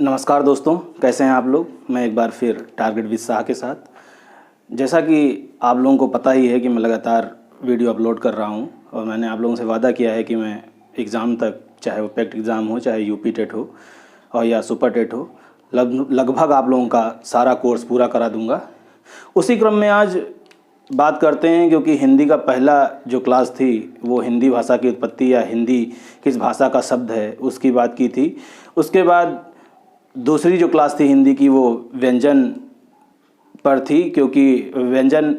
नमस्कार दोस्तों, कैसे हैं आप लोग। मैं एक बार फिर टारगेट विद शाह के साथ। जैसा कि आप लोगों को पता ही है कि मैं लगातार वीडियो अपलोड कर रहा हूं और मैंने आप लोगों से वादा किया है कि मैं एग्ज़ाम तक, चाहे वो पैक्ट एग्ज़ाम हो, चाहे यूपी टेट हो और या सुपर टेट हो, लगभग आप लोगों का सारा कोर्स पूरा करा दूंगा। उसी क्रम में आज बात करते हैं, क्योंकि हिंदी का पहला जो क्लास थी वो हिंदी भाषा की उत्पत्ति या हिंदी किस भाषा का शब्द है उसकी बात की थी। उसके बाद दूसरी जो क्लास थी हिंदी की वो व्यंजन पर थी, क्योंकि व्यंजन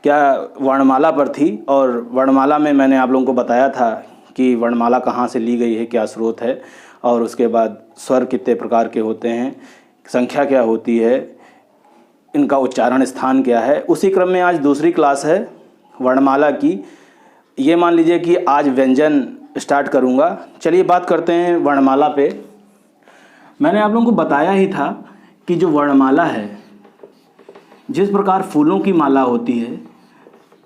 क्या वर्णमाला पर थी और वर्णमाला में मैंने आप लोगों को बताया था कि वर्णमाला कहाँ से ली गई है, क्या स्रोत है, और उसके बाद स्वर कितने प्रकार के होते हैं, संख्या क्या होती है, इनका उच्चारण स्थान क्या है। उसी क्रम में आज दूसरी क्लास है वर्णमाला की। ये मान लीजिए कि आज व्यंजन स्टार्ट करूँगा। चलिए बात करते हैं वर्णमाला पे। मैंने आप लोगों को बताया ही था कि जो वर्णमाला है, जिस प्रकार फूलों की माला होती है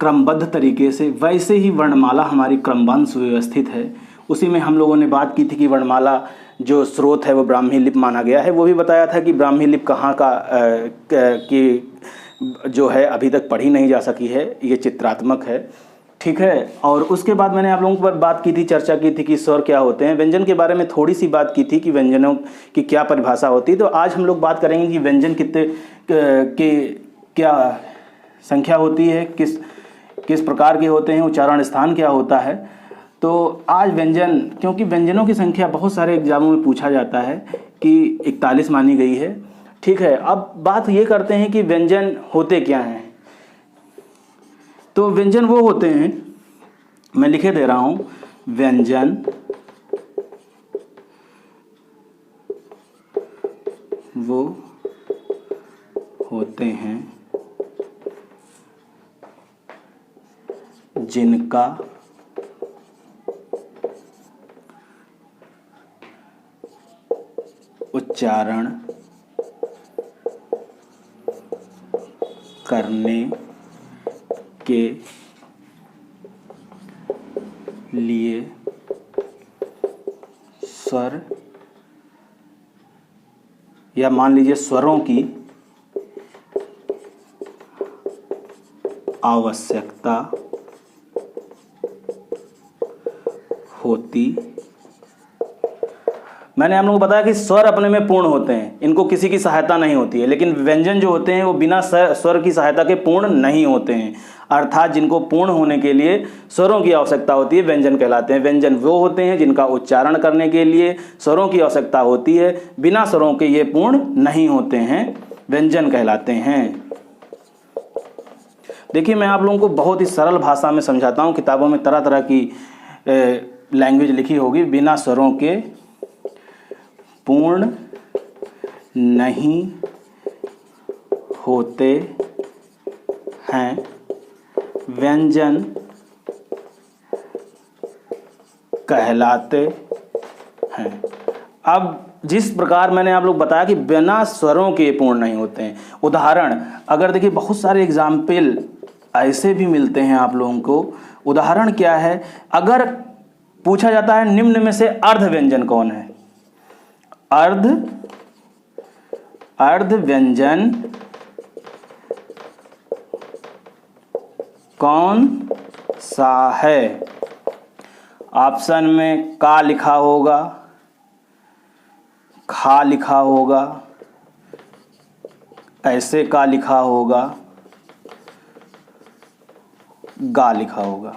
क्रमबद्ध तरीके से, वैसे ही वर्णमाला हमारी क्रमबद्ध सुव्यवस्थित है। उसी में हम लोगों ने बात की थी कि वर्णमाला जो स्रोत है वो ब्राह्मी लिपि माना गया है। वो भी बताया था कि ब्राह्मी लिपि कहाँ का कि जो है अभी तक पढ़ी नहीं जा सकी है, ये चित्रात्मक है, ठीक है। और उसके बाद मैंने आप लोगों पर बात की थी, चर्चा की थी कि स्वर क्या होते हैं। व्यंजन के बारे में थोड़ी सी बात की थी कि व्यंजनों की क्या परिभाषा होती है। तो आज हम लोग बात करेंगे कि व्यंजन कितने की क्या संख्या होती है, किस प्रकार के होते हैं, उच्चारण स्थान क्या होता है। तो आज व्यंजन, क्योंकि व्यंजनों की संख्या बहुत सारे एग्जामों में पूछा जाता है कि 41 मानी गई है, ठीक है। अब बात ये करते हैं कि व्यंजन होते क्या हैं। तो व्यंजन वो होते हैं, मैं लिखे दे रहा हूँ, व्यंजन वो होते हैं जिनका उच्चारण करने के लिए स्वर या मान लीजिए स्वरों की आवश्यकता होती। मैंने हम लोगों को बताया कि स्वर अपने में पूर्ण होते हैं, इनको किसी की सहायता नहीं होती है, लेकिन व्यंजन जो होते हैं वो बिना स्वर की सहायता के पूर्ण नहीं होते हैं। अर्थात जिनको पूर्ण होने के लिए स्वरों की आवश्यकता होती है व्यंजन कहलाते हैं। व्यंजन वो होते हैं जिनका उच्चारण करने के लिए स्वरों की आवश्यकता होती है, बिना स्वरों के ये पूर्ण नहीं होते हैं, व्यंजन कहलाते हैं। देखिए, मैं आप लोगों को बहुत ही सरल भाषा में समझाता हूँ। किताबों में तरह तरह की लैंग्वेज लिखी होगी। बिना स्वरों के पूर्ण नहीं होते हैं, व्यंजन कहलाते हैं। अब जिस प्रकार मैंने आप लोग बताया कि बिना स्वरों के पूर्ण नहीं होते हैं, उदाहरण अगर देखिए, बहुत सारे एग्जाम्पल ऐसे भी मिलते हैं आप लोगों को। उदाहरण क्या है, अगर पूछा जाता है निम्न में से अर्ध व्यंजन कौन है, अर्ध व्यंजन कौन सा है। ऑप्शन में का लिखा होगा, खा लिखा होगा, ऐसे का लिखा होगा, गा लिखा होगा।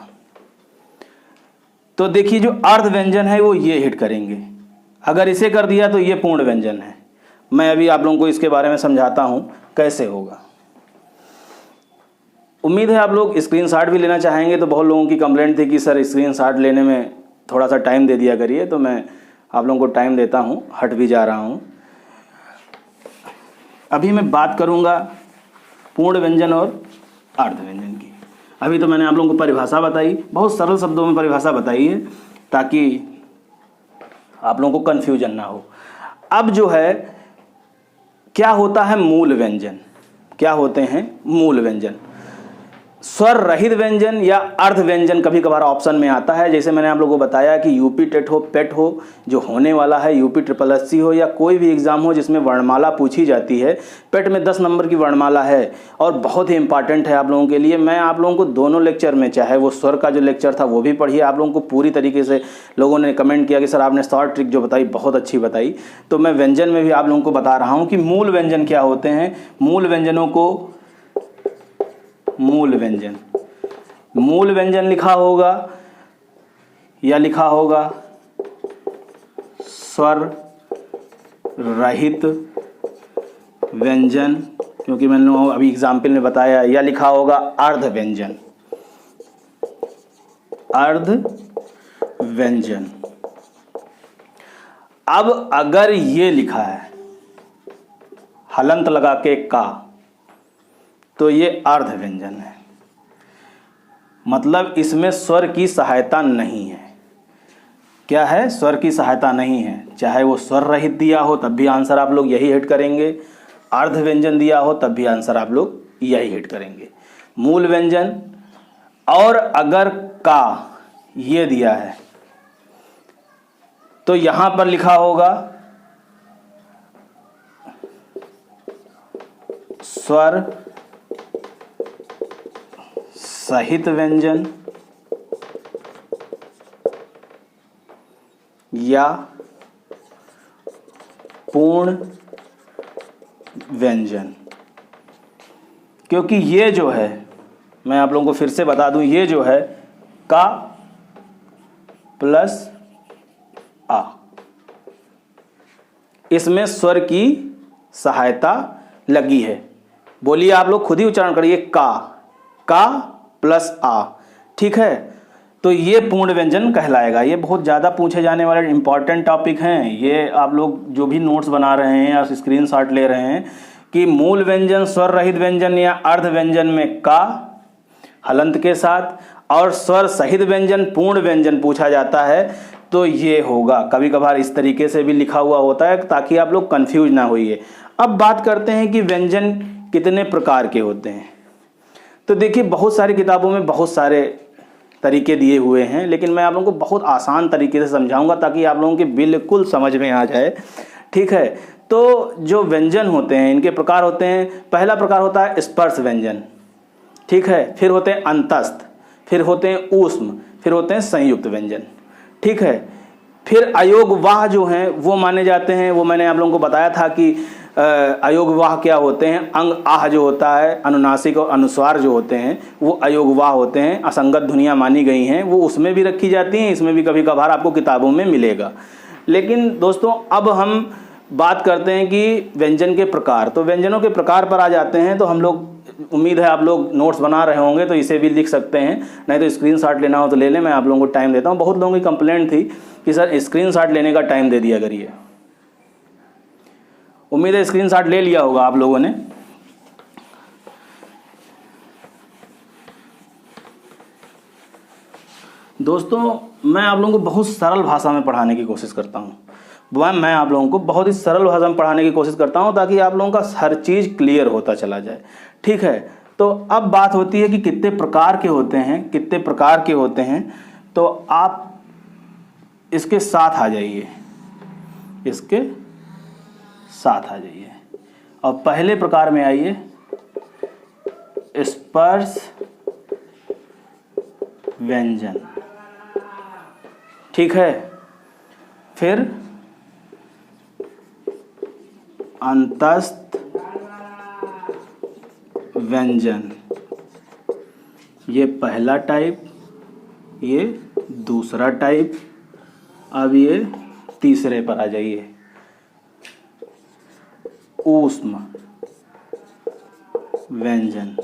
तो देखिए, जो अर्ध व्यंजन है वो ये हिट करेंगे। अगर इसे कर दिया तो ये पूर्ण व्यंजन है। मैं अभी आप लोगों को इसके बारे में समझाता हूं कैसे होगा। उम्मीद है आप लोग स्क्रीनशॉट भी लेना चाहेंगे। तो बहुत लोगों की कंप्लेंट थी कि सर स्क्रीनशॉट लेने में थोड़ा सा टाइम दे दिया करिए, तो मैं आप लोगों को टाइम देता हूं, हट भी जा रहा हूं। अभी मैं बात करूंगा पूर्ण व्यंजन और अर्ध व्यंजन की। अभी तो मैंने आप लोगों को परिभाषा बताई, बहुत सरल शब्दों में परिभाषा बताई है ताकि आप लोगों को कन्फ्यूजन ना हो। अब जो है, क्या होता है मूल व्यंजन, क्या होते हैं मूल व्यंजन। स्वर रहित व्यंजन या अर्ध व्यंजन कभी कभार ऑप्शन में आता है। जैसे मैंने आप लोगों को बताया कि यूपी टेट हो, पेट हो जो होने वाला है, यूपी SSSC हो या कोई भी एग्ज़ाम हो जिसमें वर्णमाला पूछी जाती है। पेट में 10 नंबर की वर्णमाला है और बहुत ही इंपॉर्टेंट है आप लोगों के लिए। मैं आप लोगों को दोनों लेक्चर में, चाहे वो स्वर का जो लेक्चर था वो भी पढ़िए, आप लोगों को पूरी तरीके से लोगों ने कमेंट किया कि सर आपने शॉर्ट ट्रिक जो बताई बहुत अच्छी बताई। तो मैं व्यंजन में भी आप लोगों को बता रहा हूँ कि मूल व्यंजन क्या होते हैं। मूल व्यंजनों को मूल व्यंजन लिखा होगा या लिखा होगा स्वर रहित व्यंजन, क्योंकि मैंने अभी एग्जाम्पल में बताया, या लिखा होगा अर्ध व्यंजन। अर्ध व्यंजन। अब अगर ये लिखा है हलंत लगा के का, तो ये अर्ध व्यंजन है, मतलब इसमें स्वर की सहायता नहीं है। क्या है? स्वर की सहायता नहीं है। चाहे वो स्वर रहित दिया हो तब भी आंसर आप लोग यही हिट करेंगे, अर्ध व्यंजन दिया हो तब भी आंसर आप लोग यही हिट करेंगे। मूल व्यंजन। और अगर का ये दिया है तो यहां पर लिखा होगा स्वर सहित व्यंजन या पूर्ण व्यंजन। क्योंकि ये जो है, मैं आप लोगों को फिर से बता दूं, ये जो है का प्लस आ, इसमें स्वर की सहायता लगी है। बोलिए, आप लोग खुद ही उच्चारण करिए, का प्लस आ। ठीक है, तो ये पूर्ण व्यंजन कहलाएगा। ये बहुत ज़्यादा पूछे जाने वाले इंपॉर्टेंट टॉपिक हैं। ये आप लोग जो भी नोट्स बना रहे हैं या स्क्रीनशॉट ले रहे हैं कि मूल व्यंजन, स्वर रहित व्यंजन या अर्ध व्यंजन में का हलंत के साथ, और स्वर सहित व्यंजन पूर्ण व्यंजन पूछा जाता है तो ये होगा। कभी कभार इस तरीके से भी लिखा हुआ होता है ताकि आप लोग कंफ्यूज ना होइए। अब बात करते हैं कि व्यंजन कितने प्रकार के होते हैं। तो देखिए, बहुत सारी किताबों में बहुत सारे तरीके दिए हुए हैं, लेकिन मैं आप लोगों को बहुत आसान तरीके से समझाऊंगा ताकि आप लोगों के बिल्कुल समझ में आ जाए। ठीक है, तो जो व्यंजन होते हैं इनके प्रकार होते हैं। पहला प्रकार होता है स्पर्श व्यंजन। ठीक है, फिर होते हैं अंतस्थ, फिर होते हैं ऊष्म, फिर होते हैं संयुक्त व्यंजन। ठीक है, फिर अयोगवाह जो हैं वो माने जाते हैं। वो मैंने आप लोगों को बताया था कि अयोगवाह क्या होते हैं। अंग आह जो होता है, अनुनासिक और अनुस्वार जो होते हैं वो अयोगवाह होते हैं। असंगत ध्वनियाँ मानी गई हैं, वो उसमें भी रखी जाती हैं, इसमें भी कभी कभार आपको किताबों में मिलेगा। लेकिन दोस्तों, अब हम बात करते हैं कि व्यंजन के प्रकार। तो व्यंजनों के प्रकार पर आ जाते हैं। तो हम लोग, उम्मीद है आप लोग नोट्स बना रहे होंगे तो इसे भी लिख सकते हैं, नहीं तो स्क्रीनशॉट लेना हो तो ले लें। मैं आप लोगों को टाइम देता हूँ। बहुत लोगों की कंप्लेंट थी कि सर स्क्रीनशॉट लेने का टाइम दे दिया करिए। उम्मीद है स्क्रीनशॉट ले लिया होगा आप लोगों ने। दोस्तों, मैं आप लोगों को बहुत सरल भाषा में पढ़ाने की कोशिश करता हूँ। मैं आप लोगों को बहुत ही सरल भाषा में पढ़ाने की कोशिश करता हूँ ताकि आप लोगों का हर चीज़ क्लियर होता चला जाए। ठीक है, तो अब बात होती है कि कितने प्रकार के होते हैं, कितने प्रकार के होते हैं। तो आप इसके साथ आ जाइए, इसके साथ आ जाइए और पहले प्रकार में आइए, स्पर्श व्यंजन। ठीक है, फिर अंतस्थ व्यंजन, ये पहला टाइप, ये दूसरा टाइप। अब ये तीसरे पर आ जाइए, ऊष्म व्यंजन।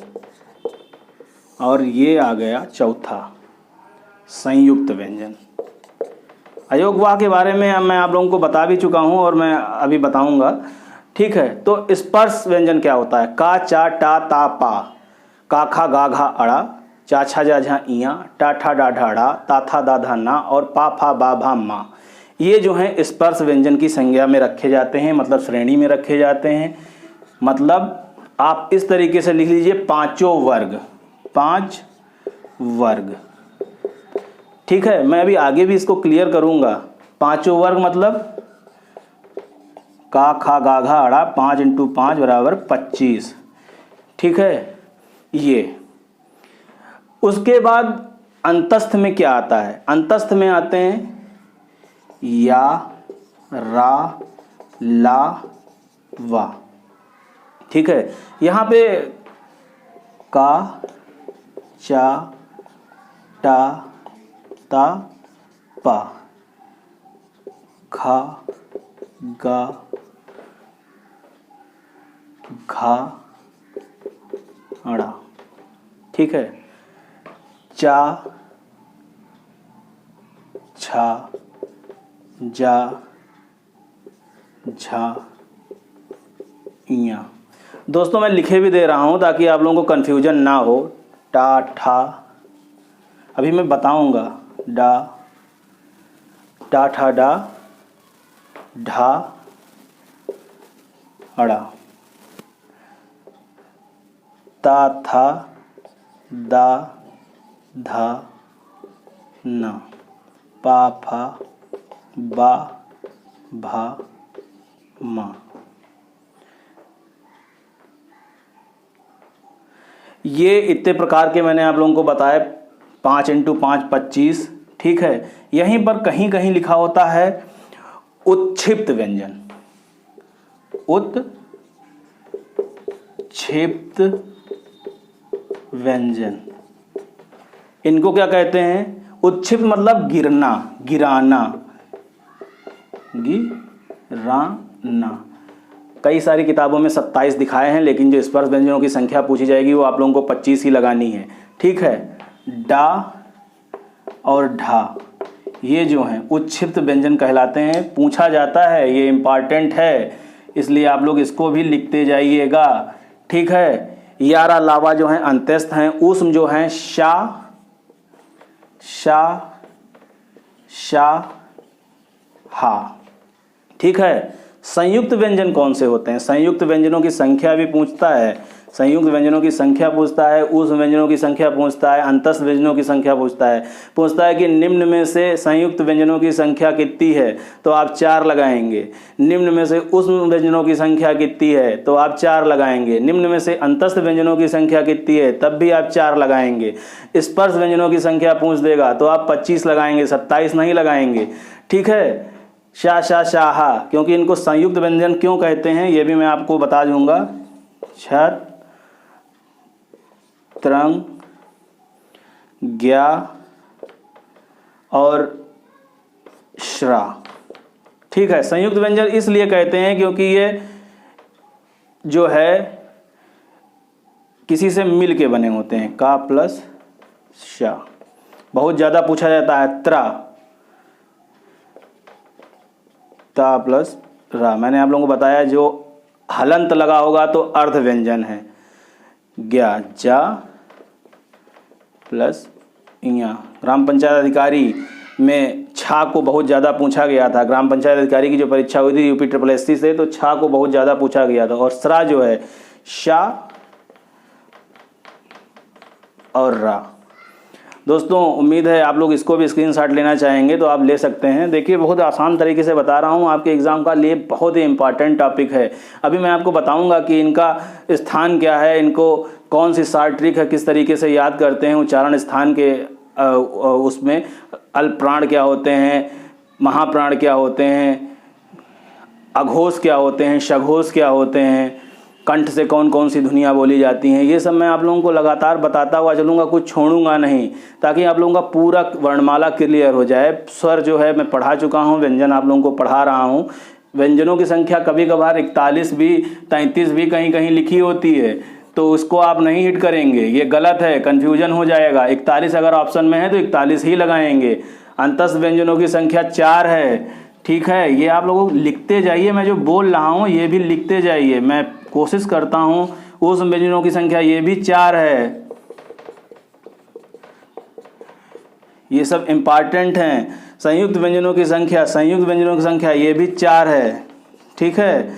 और ये आ गया चौथा, संयुक्त व्यंजन। अयोगवाह के बारे में मैं आप लोगों को बता भी चुका हूँ और मैं अभी बताऊंगा। ठीक है, तो स्पर्श व्यंजन क्या होता है? का, चा, टा, ता, पा, का, खा, गा, घा, अड़ा, चा, छा, जा, झा, इया, टा, ठा, डा, ढा, डा, ता, था, दा, धा, ना और पा, फा, बा, भा, मा। ये जो हैं स्पर्श व्यंजन की संज्ञा में रखे जाते हैं, मतलब श्रेणी में रखे जाते हैं। मतलब आप इस तरीके से लिख लीजिए, पांचों वर्ग, 5 वर्ग। ठीक है, मैं अभी आगे भी इसको क्लियर करूंगा। 5 वर्ग मतलब का खा गा घा अड़ा 5 × 5 बराबर 25। ठीक है, ये उसके बाद अंतस्थ में क्या आता है? अंतस्थ में आते हैं या, रा, ला, वा। ठीक है, यहाँ पे का, चा, टा, ता, पा, खा, गा, घा, अड़ा। ठीक है, चा, छा, जा, झा, इया। दोस्तों मैं लिखे भी दे रहा हूं ताकि आप लोगों को कन्फ्यूजन ना हो। टा, ठा, अभी मैं बताऊंगा। डा, टा, ठा, डा, ढा, अड़ा, ता, था, दा, धा, ना, पा, फा, बा, भा, मा। ये इतने प्रकार के मैंने आप लोगों को बताए। 5 × 5 25। ठीक है, यहीं पर कहीं कहीं लिखा होता है उत्क्षिप्त व्यंजन। उत्क्षिप्त व्यंजन, इनको क्या कहते हैं? उत्क्षिप्त मतलब गिरना, गिराना, गिराना। कई सारी किताबों में 27 दिखाए हैं, लेकिन जो स्पर्श व्यंजनों की संख्या पूछी जाएगी वो आप लोगों को 25 ही लगानी है। ठीक है, डा और ढा ये जो हैं उत्क्षिप्त व्यंजन कहलाते हैं। पूछा जाता है, ये इम्पॉर्टेंट है, इसलिए आप लोग इसको भी लिखते जाइएगा। ठीक है, यारा लावा जो हैं अंत्यस्थ हैं। ऊष्म जो हैं शा, शा, शा, हा। ठीक है, संयुक्त व्यंजन कौन से होते हैं? संयुक्त व्यंजनों की संख्या भी पूछता है। संयुक्त व्यंजनों की संख्या पूछता है, ऊष्म व्यंजनों की संख्या पूछता है, अंतस्थ व्यंजनों की संख्या पूछता है कि निम्न में से संयुक्त व्यंजनों की संख्या कितनी है, तो आप 4 लगाएंगे। निम्न में से ऊष्म व्यंजनों की संख्या कितनी है, तो आप 4 लगाएंगे। निम्न में से अंतस्थ व्यंजनों की संख्या कितनी है, तब भी आप 4 लगाएंगे। स्पर्श व्यंजनों की संख्या पूछ देगा तो आप 25 लगाएंगे, 27 नहीं लगाएंगे। ठीक है, शा, शा, शाहा, क्योंकि इनको संयुक्त व्यंजन क्यों कहते हैं ये भी मैं आपको बता दूंगा। छत, त्रंग, ज्ञा और श्रा। ठीक है, संयुक्त व्यंजन इसलिए कहते हैं क्योंकि ये जो है किसी से मिल के बने होते हैं। का प्लस शा। बहुत ज़्यादा पूछा जाता है त्रा, ता प्लस रा। मैंने आप लोगों को बताया जो हलंत लगा होगा तो अर्ध व्यंजन है। ज्ञा, जा प्लस इया। ग्राम पंचायत अधिकारी में छा को बहुत ज़्यादा पूछा गया था। ग्राम पंचायत अधिकारी की जो परीक्षा हुई थी यूपी SSSC से, तो छा को बहुत ज़्यादा पूछा गया था। और स्रा जो है शा और रा। दोस्तों उम्मीद है आप लोग इसको भी स्क्रीनशॉट लेना चाहेंगे तो आप ले सकते हैं। देखिए बहुत आसान तरीके से बता रहा हूँ, आपके एग्ज़ाम का लिए बहुत ही इम्पॉर्टेंट टॉपिक है। अभी मैं आपको बताऊँगा कि इनका स्थान क्या है, इनको कौन सी शार्ट ट्रिक है, किस तरीके से याद करते हैं। उच्चारण स्थान के उसमें अल्प प्राण क्या होते हैं, महाप्राण क्या होते हैं, अघोष क्या होते हैं, शघोष क्या होते हैं, कंठ से कौन कौन सी ध्वनियाँ बोली जाती हैं, ये सब मैं आप लोगों को लगातार बताता हुआ चलूँगा, कुछ छोड़ूंगा नहीं, ताकि आप लोगों का पूरा वर्णमाला क्लियर हो जाए। स्वर जो है मैं पढ़ा चुका हूँ, व्यंजन आप लोगों को पढ़ा रहा हूँ। व्यंजनों की संख्या कभी कभार 41 भी 33 भी कहीं कहीं लिखी होती है, तो उसको आप नहीं हिट करेंगे, ये गलत है, कन्फ्यूजन हो जाएगा। 41 अगर ऑप्शन में है तो 41 ही लगाएंगे। अंतस्थ व्यंजनों की संख्या 4 है। ठीक है, ये आप लोगों लिखते जाइए, मैं जो बोल रहा हूँ ये भी लिखते जाइए। मैं कोशिश करता हूँ। उस व्यंजनों की संख्या ये भी 4 है। ये सब इम्पॉर्टेंट हैं। संयुक्त व्यंजनों की संख्या ये भी 4 है। ठीक है,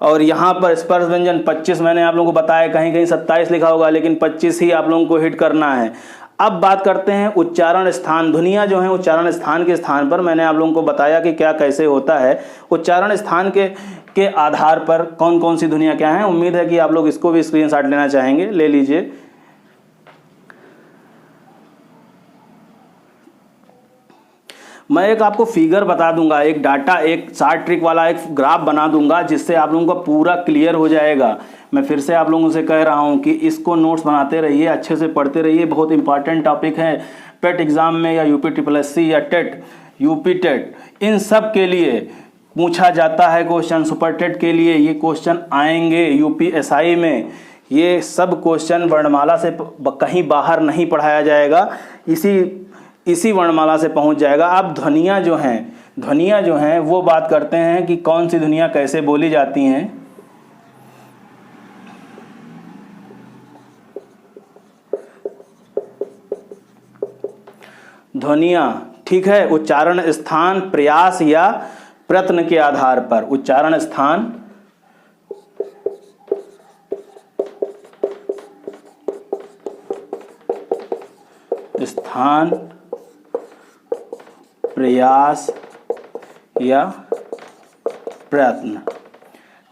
और यहाँ पर स्पर्श व्यंजन 25 मैंने आप लोगों को बताया, कहीं कहीं 27 लिखा होगा, लेकिन 25 ही आप लोगों को हिट करना है। अब बात करते हैं उच्चारण स्थान। ध्वनियाँ जो हैं उच्चारण स्थान के स्थान पर मैंने आप लोगों को बताया कि क्या कैसे होता है। उच्चारण स्थान के आधार पर कौन कौन सी ध्वनियाँ क्या हैं। उम्मीद है कि आप लोग इसको भी स्क्रीनशॉट लेना चाहेंगे, ले लीजिए। मैं एक आपको फिगर बता दूंगा, एक डाटा, एक शार्ट ट्रिक वाला एक ग्राफ बना दूंगा, जिससे आप लोगों को पूरा क्लियर हो जाएगा। मैं फिर से आप लोगों से कह रहा हूं कि इसको नोट्स बनाते रहिए, अच्छे से पढ़ते रहिए। बहुत इंपॉर्टेंट टॉपिक है। पेट एग्जाम में या UP-SSC या टेट, यूपी टेट, इन सब के लिए पूछा जाता है क्वेश्चन। सुपर टेट के लिए ये क्वेश्चन आएंगे, UPSI में ये सब क्वेश्चन वर्णमाला से कहीं बाहर नहीं पढ़ाया जाएगा, इसी वर्णमाला से पहुंच जाएगा। अब ध्वनियाँ जो हैं वो बात करते हैं कि कौन सी ध्वनियाँ कैसे बोली जाती हैं। ध्वनियाँ, ठीक है, उच्चारण स्थान, प्रयास या प्रयत्न के आधार पर। उच्चारण स्थान, प्रयास या प्रयत्न,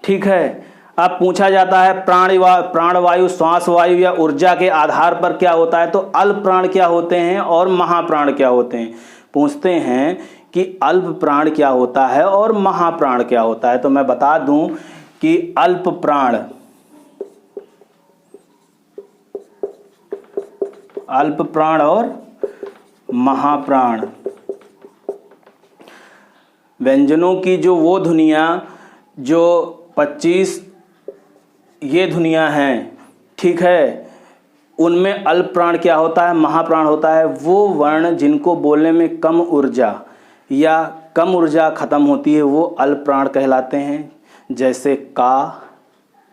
ठीक है। अब पूछा जाता है प्राणवायु, श्वास वायु या ऊर्जा के आधार पर क्या होता है, तो अल्प प्राण क्या होते हैं और महाप्राण क्या होते हैं। पूछते हैं कि अल्प प्राण क्या होता है और महाप्राण क्या होता है। तो मैं बता दूं कि अल्प प्राण और महाप्राण व्यंजनों की जो वो ध्वनियाँ जो 25 ये ध्वनियाँ हैं, ठीक है, उनमें अल्प प्राण क्या होता है, महाप्राण होता है। वो वर्ण जिनको बोलने में कम ऊर्जा या कम ऊर्जा खत्म होती है वो अल्प प्राण कहलाते हैं, जैसे का,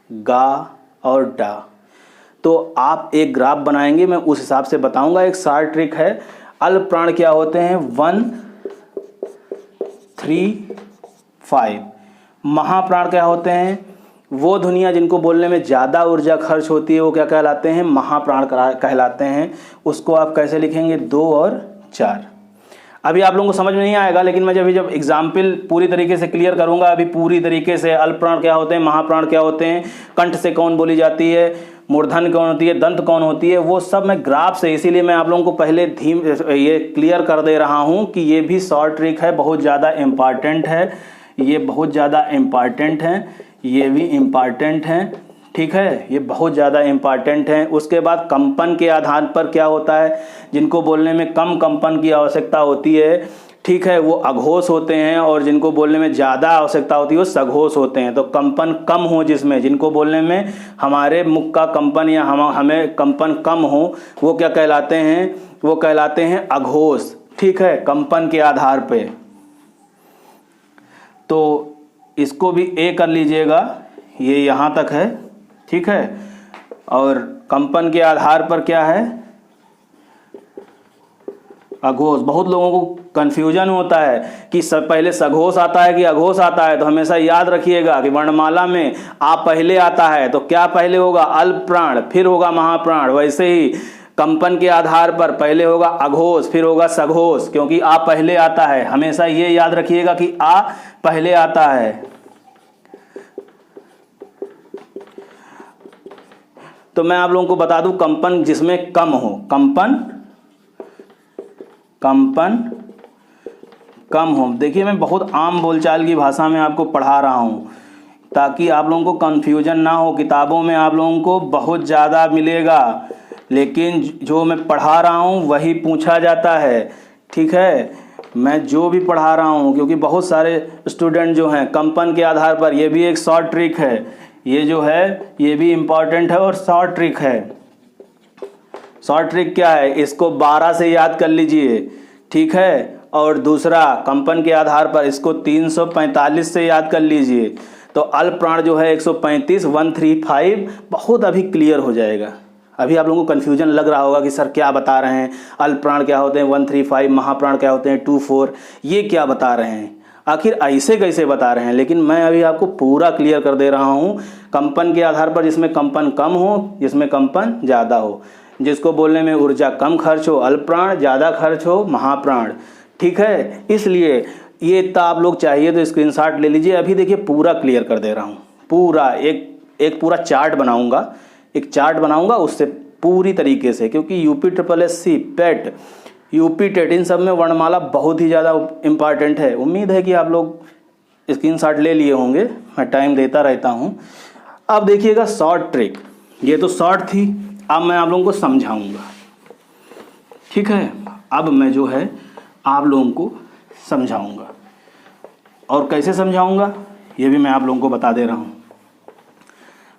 गा और डा। तो आप एक ग्राफ बनाएंगे, मैं उस हिसाब से बताऊंगा। एक शार्ट ट्रिक है। अल्प प्राण क्या होते हैं, 1, 3, 5। महाप्राण क्या होते हैं, वो ध्वनियाँ जिनको बोलने में ज़्यादा ऊर्जा खर्च होती है वो क्या कहलाते हैं, महाप्राण कहलाते हैं। उसको आप कैसे लिखेंगे, 2 और 4। अभी आप लोगों को समझ में नहीं आएगा, लेकिन मैं जब एग्जाम्पल पूरी तरीके से क्लियर करूंगा, अभी पूरी तरीके से अल्प प्राण क्या होते हैं, महाप्राण क्या होते हैं, कंठ से कौन बोली जाती है, मूर्धन कौन होती है, दंत कौन होती है, वो सब मैं ग्राफ से, इसीलिए मैं आप लोगों को पहले ये क्लियर कर दे रहा हूँ कि ये भी शॉर्ट ट्रिक है, बहुत ज़्यादा इम्पॉर्टेंट है, ये बहुत ज़्यादा इम्पॉर्टेंट है, ये भी इम्पॉर्टेंट है, ठीक है, ये बहुत ज़्यादा इम्पॉर्टेंट है। उसके बाद कंपन के आधार पर क्या होता है, जिनको बोलने में कम कंपन की आवश्यकता होती है, ठीक है, वो अघोष होते हैं, और जिनको बोलने में ज़्यादा आवश्यकता होती है वो सघोष होते हैं। तो कंपन कम हो जिसमें, जिनको बोलने में हमारे मुख का कंपन या हमें कंपन कम हो, वो क्या कहलाते हैं, वो कहलाते हैं अघोष, ठीक है, कंपन के आधार पे। तो इसको भी ए कर लीजिएगा, ये यहाँ तक है, ठीक है। और कंपन के आधार पर क्या है, अघोष। बहुत लोगों को कंफ्यूजन होता है कि सब पहले सघोष आता है कि अघोष आता है, तो हमेशा याद रखिएगा कि वर्णमाला में आ पहले आता है तो क्या पहले होगा, अल्प प्राण, फिर होगा महाप्राण। वैसे ही कंपन के आधार पर पहले होगा अघोष, फिर होगा सघोष, क्योंकि आ पहले आता है। हमेशा ये याद रखिएगा कि आ पहले आता है। तो मैं आप लोगों को बता दूं, कंपन जिसमें कम हो, कंपन कम हो। देखिए मैं बहुत आम बोलचाल की भाषा में आपको पढ़ा रहा हूं ताकि आप लोगों को कंफ्यूजन ना हो। किताबों में आप लोगों को बहुत ज़्यादा मिलेगा, लेकिन जो मैं पढ़ा रहा हूं वही पूछा जाता है, ठीक है। मैं जो भी पढ़ा रहा हूं, क्योंकि बहुत सारे स्टूडेंट जो हैं कंपन के आधार पर, ये भी एक शॉर्ट ट्रिक है, ये जो है ये भी इम्पॉर्टेंट है और शॉर्ट ट्रिक है। शॉर्ट ट्रिक क्या है, इसको 12 से याद कर लीजिए, ठीक है। और दूसरा कंपन के आधार पर इसको 345 से याद कर लीजिए। तो अल्प प्राण जो है 135, 135 बहुत अभी क्लियर हो जाएगा। अभी आप लोगों को कन्फ्यूजन लग रहा होगा कि सर क्या बता रहे हैं, अल्प प्राण क्या होते हैं 135, महाप्राण क्या होते हैं 24, ये क्या बता रहे हैं। आखिर ऐसे कैसे बता रहे हैं, लेकिन मैं अभी आपको पूरा क्लियर कर दे रहा हूँ कंपन के आधार पर, जिसमें कंपन कम हो, जिसमें कंपन ज़्यादा हो, जिसको बोलने में ऊर्जा कम खर्च हो अल्पप्राण, ज़्यादा खर्च हो महाप्राण। ठीक है, इसलिए ये इतना आप लोग चाहिए तो स्क्रीनशॉट ले लीजिए। अभी देखिए पूरा क्लियर कर दे रहा हूँ, पूरा एक पूरा चार्ट बनाऊंगा, एक चार्ट बनाऊंगा उससे पूरी तरीके से, क्योंकि यूपी ट्रिपल एस सी पेट, यूपी टेट, इन सब में वर्णमाला बहुत ही ज़्यादा इम्पॉर्टेंट है। उम्मीद है कि आप लोग स्क्रीनशॉट ले लिए होंगे, मैं टाइम देता रहता हूँ। अब देखिएगा शॉर्ट ट्रिक, ये तो शॉर्ट थी, अब मैं आप लोगों को समझाऊंगा। ठीक है, अब मैं जो है आप लोगों को समझाऊंगा, और कैसे समझाऊंगा ये भी मैं आप लोगों को बता दे रहा हूँ।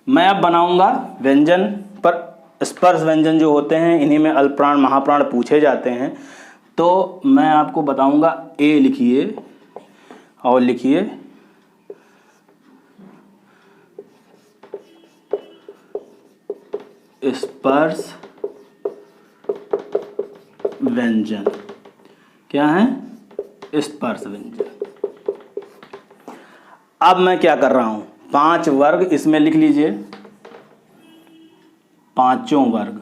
मैं अब बनाऊंगा व्यंजन, पर स्पर्श व्यंजन जो होते हैं इन्हीं में अल्पप्राण महाप्राण पूछे जाते हैं। तो मैं आपको बताऊंगा, ए लिखिए और लिखिए स्पर्श व्यंजन। क्या है? स्पर्श व्यंजन। अब मैं क्या कर रहा हूं, 5 वर्ग इसमें लिख लीजिए, पांचों वर्ग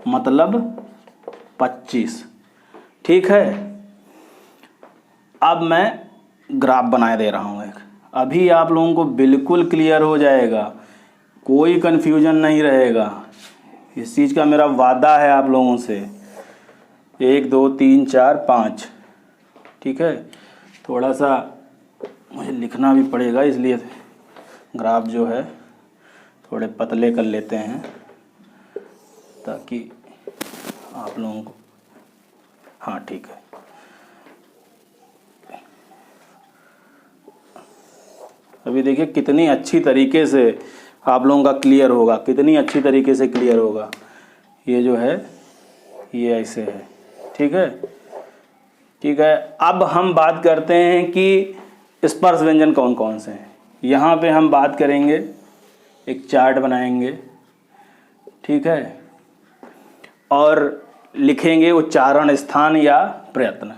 मतलब 25। ठीक है, अब मैं ग्राफ बना दे रहा हूं एक, अभी आप लोगों को बिल्कुल क्लियर हो जाएगा, कोई कन्फ्यूजन नहीं रहेगा, इस चीज़ का मेरा वादा है आप लोगों से। 1 2 3 4 5। ठीक है, थोड़ा सा मुझे लिखना भी पड़ेगा, इसलिए ग्राफ जो है थोड़े पतले कर लेते हैं ताकि आप लोगों को, हाँ ठीक है। अभी देखिए कितनी अच्छी तरीके से आप लोगों का क्लियर होगा, कितनी अच्छी तरीके से क्लियर होगा। ये जो है ये ऐसे है। ठीक है, ठीक है। अब हम बात करते हैं कि स्पर्श व्यंजन कौन कौन से हैं। यहाँ पे हम बात करेंगे, एक चार्ट बनाएंगे, ठीक है, और लिखेंगे उच्चारण स्थान या प्रयत्न।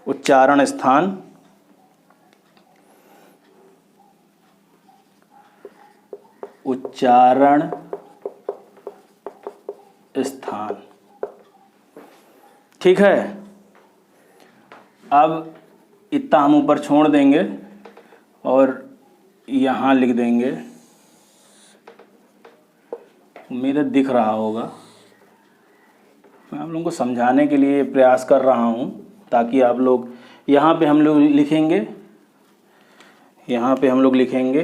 उच्चारण स्थान, उच्चारण स्थान। ठीक है, अब इतना हम ऊपर छोड़ देंगे और यहाँ लिख देंगे, उम्मीद है दिख रहा होगा। मैं आप लोगों को समझाने के लिए प्रयास कर रहा हूँ ताकि आप लोग, यहाँ पे हम लोग लिखेंगे, यहाँ पे हम लोग लिखेंगे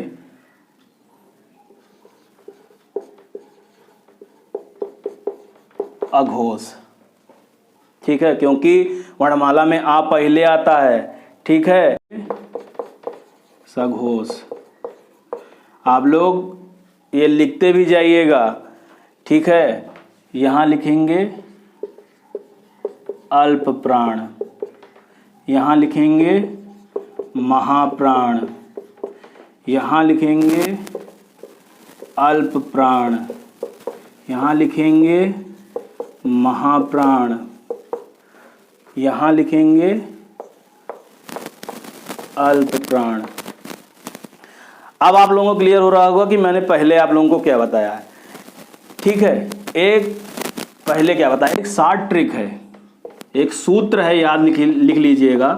अघोष। ठीक है, क्योंकि वर्णमाला में आ पहले आता है। ठीक है, सघोष। आप लोग ये लिखते भी जाइएगा। ठीक है, यहाँ लिखेंगे अल्प प्राण, यहाँ लिखेंगे महाप्राण, यहाँ लिखेंगे अल्प प्राण, यहाँ लिखेंगे महाप्राण, यहाँ लिखेंगे अल्प प्राण। अब आप लोगों को क्लियर हो रहा होगा कि मैंने पहले आप लोगों को क्या बताया है। ठीक है, एक पहले क्या बताया, एक शॉर्ट ट्रिक है, एक सूत्र है, याद लिख लीजिएगा।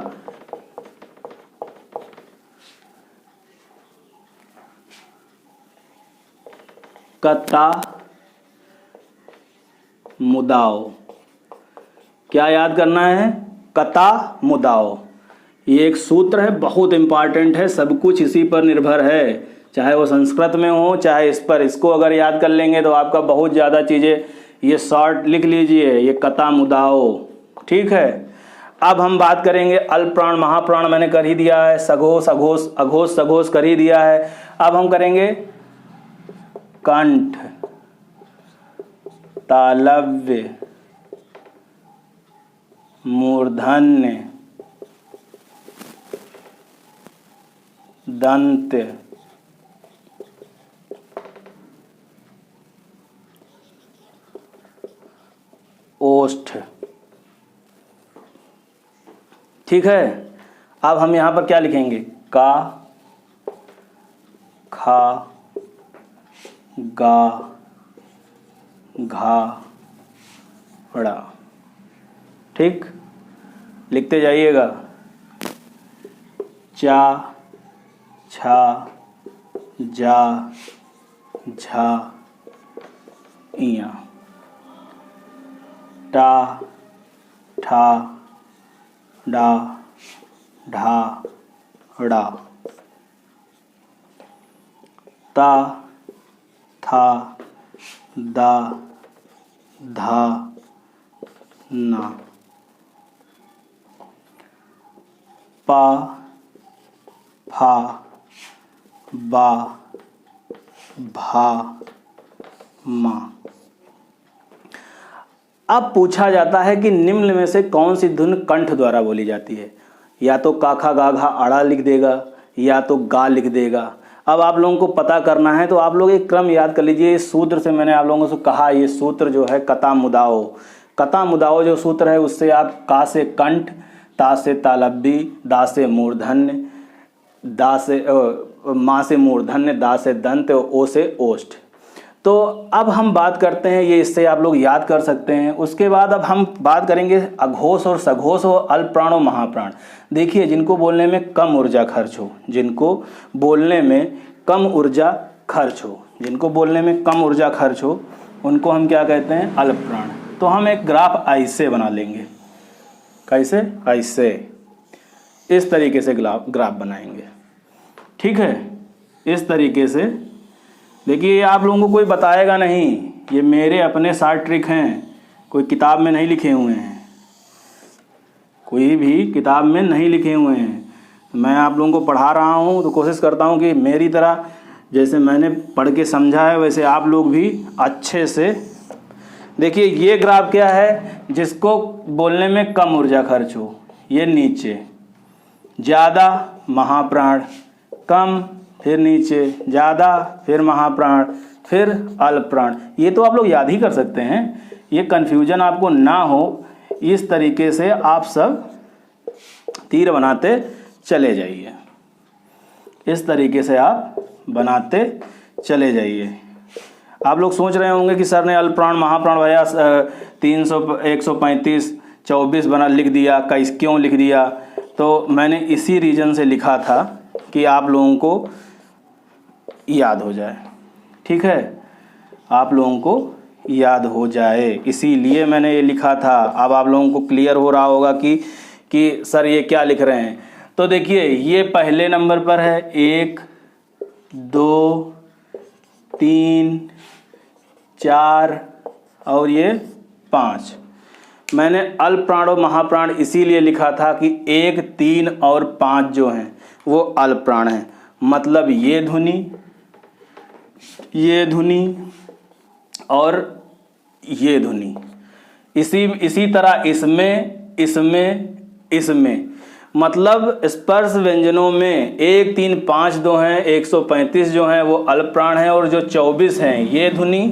कता मुदाओ। क्या याद करना है? कता मुदाओ। ये एक सूत्र है, बहुत इंपॉर्टेंट है, सब कुछ इसी पर निर्भर है, चाहे वो संस्कृत में हो चाहे इस पर। इसको अगर याद कर लेंगे तो आपका बहुत ज़्यादा चीज़ें, ये शॉर्ट लिख लीजिए, ये कता मुदाओ। ठीक है, अब हम बात करेंगे अल्पप्राण महाप्राण, मैंने कर ही दिया है, सघोष अघोष, अघोष सघोष कर ही दिया है। अब हम करेंगे कंठ, तालव्य, मूर्धन्य, दंत, ओष्ठ। ठीक है। अब हम यहाँ पर क्या लिखेंगे, का, खा, गा, घा, ड़ा। ठीक, लिखते जाइएगा। चा, छा, जा, झा, इया, टा, ठा, डा, ढा, ड़ा, ता, था, दा, धा, ना, पा, फा, बा, भा, मा। अब पूछा जाता है कि निम्न में से कौन सी धुन कंठ द्वारा बोली जाती है। या तो का, खा, गा, घा, अड़ा लिख देगा, या तो गा लिख देगा। अब आप लोगों को पता करना है तो आप लोग एक क्रम याद कर लीजिए। इस सूत्र से मैंने आप लोगों से कहा, ये सूत्र जो है कता मुदाओ, कता मुदाओ जो सूत्र है उससे आप का से कंठ, ता से तालब्बी, दा से मूर्धन्य, दा से माँ से मूर्धन्य, दा से दंत, ओ से ओष्ठ। तो अब हम बात करते हैं, ये इससे आप लोग याद कर सकते हैं। उसके बाद अब हम बात करेंगे अघोष और सघोष और अल्प प्राण और महाप्राण। देखिए, जिनको बोलने में कम ऊर्जा खर्च हो, जिनको बोलने में कम ऊर्जा खर्च हो, जिनको बोलने में कम ऊर्जा खर्च हो, उनको हम क्या कहते हैं, अल्प प्राण। तो हम एक ग्राफ ऐसे बना लेंगे। कैसे, ऐसे, इस तरीके से ग्राफ बनाएंगे। ठीक है, इस तरीके से। देखिए, ये आप लोगों को कोई बताएगा नहीं, ये मेरे अपने शार्ट ट्रिक हैं, कोई किताब में नहीं लिखे हुए हैं, कोई भी किताब में नहीं लिखे हुए हैं। मैं आप लोगों को पढ़ा रहा हूँ तो कोशिश करता हूँ कि मेरी तरह जैसे मैंने पढ़ के समझा है वैसे आप लोग भी अच्छे से। देखिए, ये ग्राफ क्या है, जिसको बोलने में कम ऊर्जा खर्च हो, ये नीचे ज़्यादा महाप्राण, कम, फिर नीचे ज़्यादा, फिर महाप्राण, फिर अल्प प्राण। ये तो आप लोग याद ही कर सकते हैं, ये कन्फ्यूजन आपको ना हो, इस तरीके से आप सब तीर बनाते चले जाइए। इस तरीके से आप बनाते चले जाइए। आप लोग सोच रहे होंगे कि सर ने अल्प प्राण महाप्राण भैया 300 135 24 बना लिख दिया, क्यों लिख दिया? तो मैंने इसी रीज़न से लिखा था कि आप लोगों को याद हो जाए। ठीक है, आप लोगों को याद हो जाए, इसीलिए मैंने ये लिखा था। अब आप लोगों को क्लियर हो रहा होगा कि सर ये क्या लिख रहे हैं। तो देखिए, ये पहले नंबर पर है 1 2 3 4 और ये 5। मैंने अल्प प्राण और महाप्राण इसीलिए लिखा था कि 1 3 और 5 जो हैं वो अल्प प्राण हैं। मतलब ये ध्वनि और ये ध्वनि, इसी तरह इसमें मतलब स्पर्श व्यंजनों में 1 3 5 दो हैं, 135 जो हैं वो अल्प प्राण हैं, और जो 24 हैं ये ध्वनि,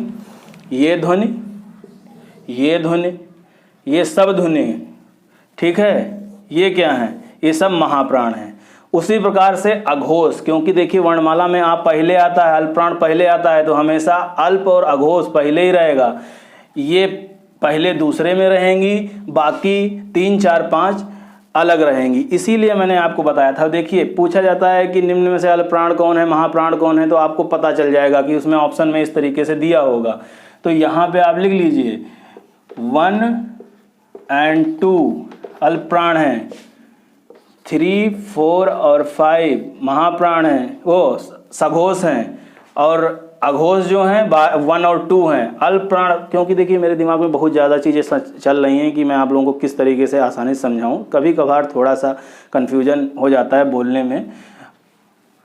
ये सब ध्वनि। ठीक है, ये क्या है, ये सब महाप्राण हैं। उसी प्रकार से अघोष, क्योंकि देखिए वर्णमाला में आप पहले आता है, अल्प प्राण पहले आता है, तो हमेशा अल्प और अघोष पहले ही रहेगा। ये पहले दूसरे में रहेंगी, बाकी 3 4 5 अलग रहेंगी। इसीलिए मैंने आपको बताया था। देखिए, पूछा जाता है कि निम्न में से अल्प प्राण कौन है, महाप्राण कौन है, तो आपको पता चल जाएगा कि उसमें ऑप्शन में इस तरीके से दिया होगा। तो यहाँ पे आप लिख लीजिए 1 और 2 अल्प प्राण हैं, 3 4 और 5 महाप्राण हैं, वो सघोष हैं, और अघोष जो हैं 1 और 2 हैं अल्प प्राण। क्योंकि देखिए मेरे दिमाग में बहुत ज़्यादा चीज़ें चल रही हैं कि मैं आप लोगों को किस तरीके से आसानी से समझाऊं। कभी कभार थोड़ा सा कन्फ्यूजन हो जाता है बोलने में।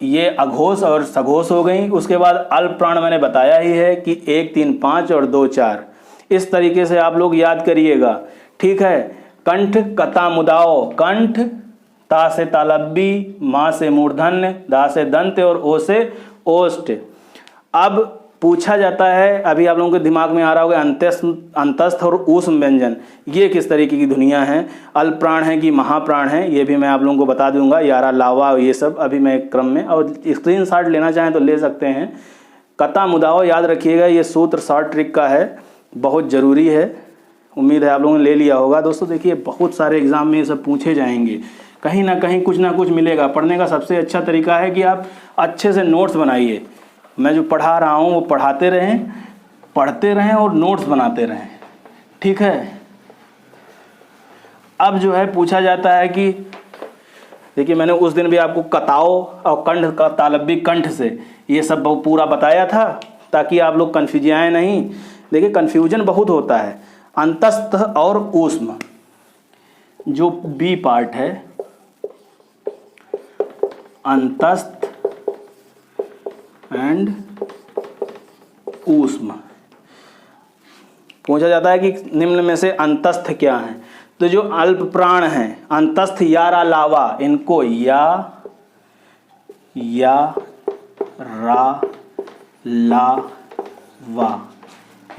ये अघोष और सघोष हो गई। उसके बाद अल्प प्राण मैंने बताया ही है कि 1 3 5 और 2 4। इस तरीके से आप लोग याद करिएगा। ठीक है, कंठ कता मुदाओ, कंठ ता से तालब्बी, माँ से मूर्धन्य, दा से दंत और ओ से ओष्ठ। अब पूछा जाता है, अभी आप लोगों के दिमाग में आ रहा होगा अंतस्थ और ऊष्म व्यंजन ये किस तरीके की ध्वनियाँ हैं, अल्प प्राण हैं कि महाप्राण हैं, ये भी मैं आप लोगों को बता दूंगा। यारा लावा ये सब अभी मैं क्रम में, और स्क्रीनशॉट लेना चाहें तो ले सकते हैं। कता मुदाओ याद रखिएगा, ये सूत्र शॉर्ट ट्रिक का है, बहुत ज़रूरी है। उम्मीद है आप लोगों ने ले लिया होगा। दोस्तों देखिए, बहुत सारे एग्जाम में ये सब पूछे जाएंगे, कहीं ना कहीं कुछ ना कुछ मिलेगा। पढ़ने का सबसे अच्छा तरीका है कि आप अच्छे से नोट्स बनाइए। मैं जो पढ़ा रहा हूँ वो पढ़ाते रहें, पढ़ते रहें और नोट्स बनाते रहें, ठीक है। अब जो है पूछा जाता है कि देखिए, मैंने उस दिन भी आपको कताओ और कंठ का तालब्य कंठ से ये सब पूरा बताया था, ताकि आप लोग कन्फ्यूज आए नहीं। देखिए कन्फ्यूजन बहुत होता है। अंतस्थ और ऊष्म, जो बी पार्ट है, अंतस्थ एंड ऊष्म, पूछा जाता है कि निम्न में से अंतस्थ क्या है। तो जो अल्प प्राण हैं, अंतस्थ यारा लावा, इनको या रा ला वा,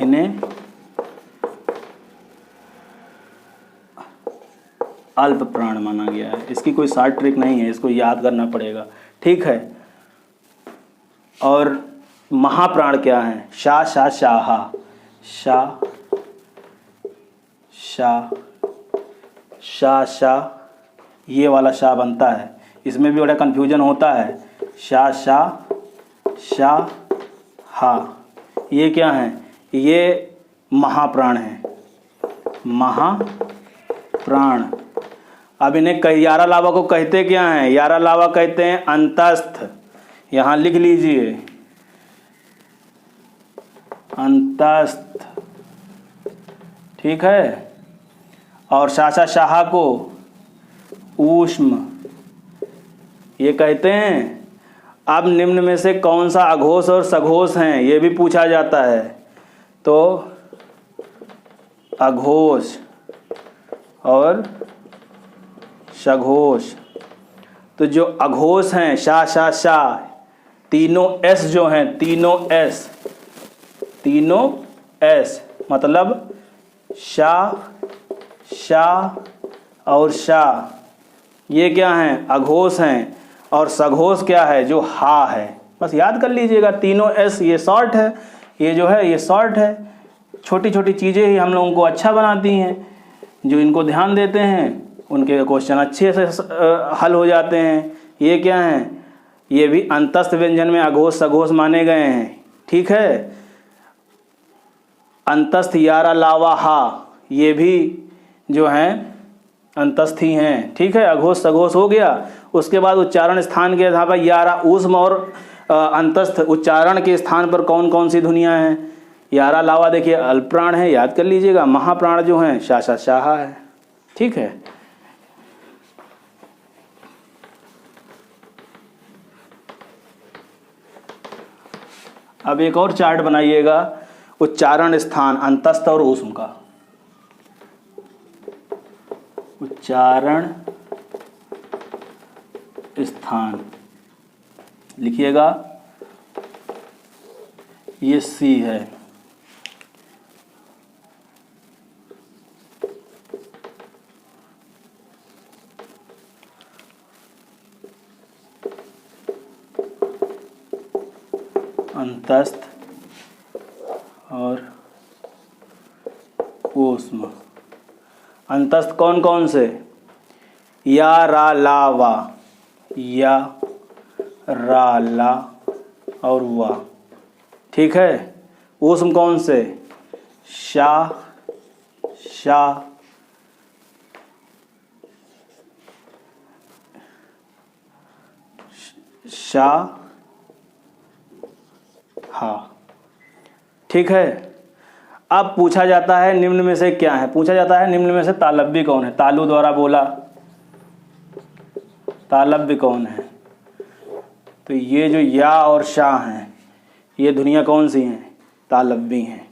इन्हें अल्प प्राण माना गया है। इसकी कोई शॉर्ट ट्रिक नहीं है, इसको याद करना पड़ेगा, ठीक है। और महाप्राण क्या है, शा शा शाहा, शा शा शा शा, ये वाला शा बनता है, इसमें भी बड़ा कन्फ्यूजन होता है। शा शा शा हा, ये क्या है, ये महाप्राण है, महाप्राण। अब इन्हें यारा लावा को कहते क्या हैं, यारा लावा कहते हैं अंतस्थ, यहाँ लिख लीजिए अंतस्थ, ठीक है। और शाशा शाहा को ऊष्म ये कहते हैं। अब निम्न में से कौन सा अघोष और सघोष हैं, ये भी पूछा जाता है। तो अघोष और सघोष, तो जो अघोष हैं शा शा शा, तीनों एस जो हैं, तीनों एस मतलब शा शा और शा, ये क्या हैं, अघोष हैं। और सघोष क्या है, जो हा है। बस याद कर लीजिएगा, तीनों एस ये शॉर्ट है, ये जो है ये शॉर्ट है। छोटी छोटी चीज़ें ही हम लोगों को अच्छा बनाती हैं, जो इनको ध्यान देते हैं उनके क्वेश्चन अच्छे से हल हो जाते हैं। ये क्या हैं, ये भी अंतस्थ व्यंजन में अघोष सघोष माने गए हैं, ठीक है। अंतस्थ यारा लावा हा, ये भी जो हैं अंतस्थ ही हैं, ठीक है। अघोष सघोष हो गया। उसके बाद उच्चारण स्थान के आधार पर यारा ऊष्म और अंतस्थ उच्चारण के स्थान पर कौन कौन सी ध्वनियाँ हैं। यारा लावा देखिए अल्प प्राण है, याद कर लीजिएगा। महाप्राण जो हैं शा शा शाहा है, ठीक है। अब एक और चार्ट बनाइएगा उच्चारण स्थान अंतस्थ और ऊष्म का। उच्चारण स्थान लिखिएगा, ये सी है, अंतस्थ और ऊष्म। अंतस्थ कौन कौन से, या रा ला वा, या रा ला और वा, ठीक है। ऊष्म कौन से, शा शा शा हा, ठीक है। अब पूछा जाता है निम्न में से क्या है, पूछा जाता है निम्न में से तालव्य कौन है। तालु द्वारा बोला तालव्य कौन है, तो ये जो या और शा हैं ये ध्वनियाँ कौन सी हैं, तालव्य हैं,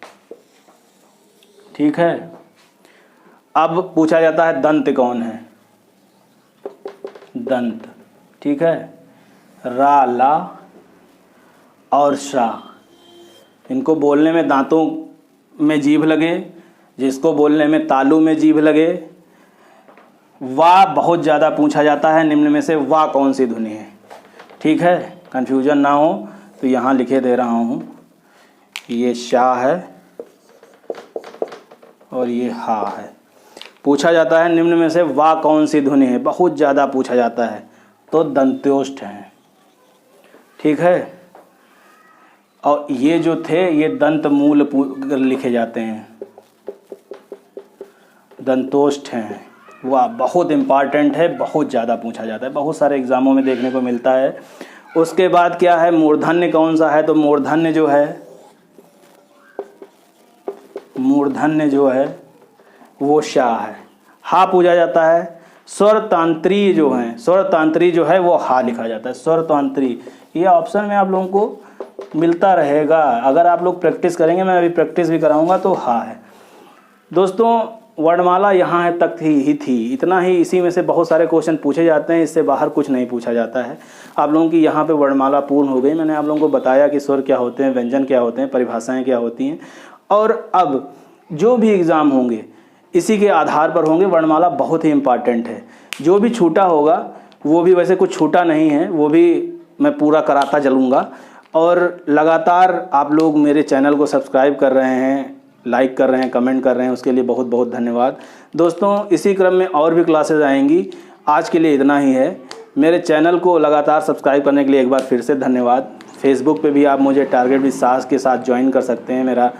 ठीक है। अब पूछा जाता है दंत कौन है, दंत, ठीक है। रा ला और शा, इनको बोलने में दांतों में जीभ लगे, जिसको बोलने में तालू में जीभ लगे। वाह बहुत ज़्यादा पूछा जाता है, निम्न में से वाह कौन सी ध्वनि है? ठीक है, कन्फ्यूजन ना हो तो यहाँ लिखे दे रहा हूँ, ये शा है और ये हा है। पूछा जाता है निम्न में से वाह कौन सी ध्वनि है, बहुत ज़्यादा पूछा जाता है, तो दंत्योष्ठ हैं। ठीक है, और ये जो थे ये दंत मूल लिखे जाते हैं, दंतोष्ठ हैं। वाह बहुत इम्पॉर्टेंट है, बहुत ज़्यादा पूछा जाता है, बहुत सारे एग्ज़ामों में देखने को मिलता है। उसके बाद क्या है, मूर्धन्य कौन सा है? तो मूर्धन्य जो है वो शा है। हा पूछा जाता है। स्वर तांत्री जो है वो हा लिखा जाता है, स्वर तांत्री। ये ऑप्शन में आप लोगों को मिलता रहेगा, अगर आप लोग प्रैक्टिस करेंगे, मैं अभी प्रैक्टिस भी कराऊंगा, तो हा है। दोस्तों वर्णमाला यहाँ तक ही थी, इतना ही। इसी में से बहुत सारे क्वेश्चन पूछे जाते हैं, इससे बाहर कुछ नहीं पूछा जाता है। आप लोगों की यहाँ पे वर्णमाला पूर्ण हो गई। मैंने आप लोगों को बताया कि स्वर क्या होते हैं, व्यंजन क्या होते हैं, परिभाषाएं क्या होती हैं। और अब जो भी एग्ज़ाम होंगे इसी के आधार पर होंगे। वर्णमाला बहुत ही इम्पॉर्टेंट है। जो भी छूटा होगा, वो भी वैसे कुछ छूटा नहीं है, वो भी मैं पूरा कराता चलूँगा। और लगातार आप लोग मेरे चैनल को सब्सक्राइब कर रहे हैं, लाइक कर रहे हैं, कमेंट कर रहे हैं, उसके लिए बहुत बहुत धन्यवाद। दोस्तों इसी क्रम में और भी क्लासेस आएंगी। आज के लिए इतना ही है। मेरे चैनल को लगातार सब्सक्राइब करने के लिए एक बार फिर से धन्यवाद। फेसबुक पे भी आप मुझे टारगेट विद साहस के साथ ज्वाइन कर सकते हैं, मेरा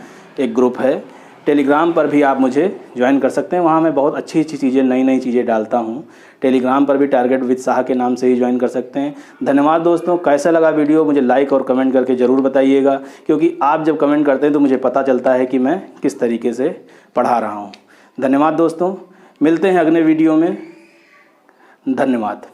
एक ग्रुप है। टेलीग्राम पर भी आप मुझे ज्वाइन कर सकते हैं, वहाँ मैं बहुत अच्छी चीज़ें, नई चीज़ें डालता हूँ। टेलीग्राम पर भी टारगेट विद साह के नाम से ही ज्वाइन कर सकते हैं। धन्यवाद दोस्तों। कैसा लगा वीडियो मुझे लाइक और कमेंट करके ज़रूर बताइएगा, क्योंकि आप जब कमेंट करते हैं तो मुझे पता चलता है कि मैं किस तरीके से पढ़ा रहा हूँ। धन्यवाद दोस्तों, मिलते हैं अगले वीडियो में। धन्यवाद।